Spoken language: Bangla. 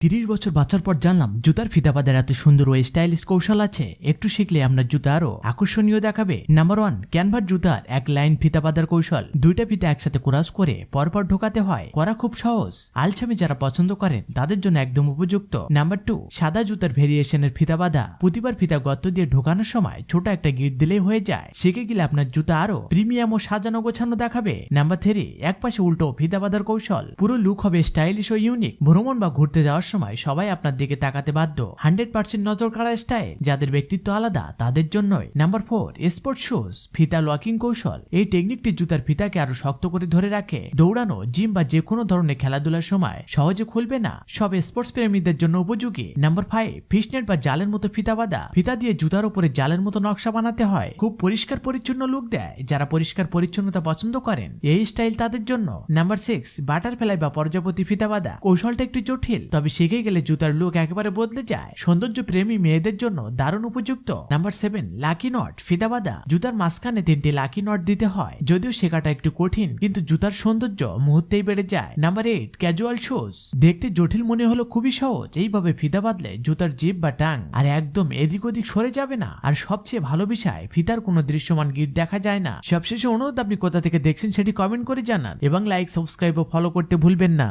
30 বছর বাঁচার পর জানলাম জুতার ফিতা বাঁধার এত সুন্দর ও স্টাইলিশ কৌশল আছে। একটু শিখলে আপনার জুতা আরো আকর্ষণীয় দেখাবে। নাম্বার 1, ক্যানভার জুতার এক লাইন ফিতা বাঁধার কৌশল। দুইটা ফিতা একসাথে কোরাস করে পরপর ঢোকাতে হয়। করা খুব সহজ, আলছামি যারা পছন্দ করেন তাদের জন্য একদম উপযুক্ত। নাম্বার 2, সাদা জুতার ভেরিয়েশনের ফিতা বাঁধা। প্রতিবার ফিতা গর্ত দিয়ে ঢোকানোর সময় ছোট একটা গিট দিলেই হয়ে যায়। শিখে গেলে আপনার জুতা আরো প্রিমিয়াম ও সাজানো গোছানো দেখাবে। নাম্বার 3, একপাশে উল্টো ফিতা বাঁধার কৌশল। পুরো লুক হবে স্টাইলিশ ও ইউনিক। ভ্রমণ বা ঘুরতে যাওয়ার সময় সবাই আপনার দিকে তাকাতে বাধ্য। 100% নজর কাড়া স্টাইল। যাদের ব্যক্তিত্ব আলাদা তাদের জন্যই। নাম্বার 4, স্পোর্ট শুজ ফিতা লকিং কৌশল। এই টেকনিকটি জুতার ফিতাকে আরো শক্ত করে ধরে রাখে। দৌড়ানো, জিম বা যে কোনো ধরনের খেলাধুলার সময় সহজে খুলবে না। সব স্পোর্টস প্রেমীদের জন্য উপযোগী। নাম্বার 5, ফিশনেট বা জালের মতো ফিতা বাঁধা। ফিতা দিয়ে জুতার উপরে জালের মতো নকশা বানাতে হয়। খুব পরিষ্কার পরিচ্ছন্ন লুক দেয়। যারা পরিষ্কার পরিচ্ছন্নতা পছন্দ করেন এই স্টাইল তাদের জন্য। নাম্বার 6, বাটারফ্লাই বা প্রজাপতি ফিতা বাঁধা। কৌশলটা একটু জটিল, তবে শিখে গেলে জুতার লুক একেবারে বদলে যায়। সৌন্দর্য প্রেমী মেয়েদের জন্য দারুণ উপযুক্ত। নাম্বার 7, লাকি নট ফিতা বাঁধা। জুতার মাঝখানে 3টি লাকি নট দিতে হয়। যদিও শেখাটা একটু কঠিন, কিন্তু জুতার সৌন্দর্য মুহূর্তেই বেড়ে যায়। Number 8, casual shoes. দেখতে জটিল মনে হলো খুবই সহজ। এইভাবে ফিতা বাঁধলে জুতার জিপ বা টাং আর একদম এদিক ওদিক সরে যাবে না। আর সবচেয়ে ভালো বিষয়, ফিতার কোনো দৃশ্যমান গিট দেখা যায় না। সবশেষে অনুরোধ, আপনি কোথা থেকে দেখছেন সেটি কমেন্ট করে জানান এবং লাইক, সাবস্ক্রাইব ও ফলো করতে ভুলবেন না।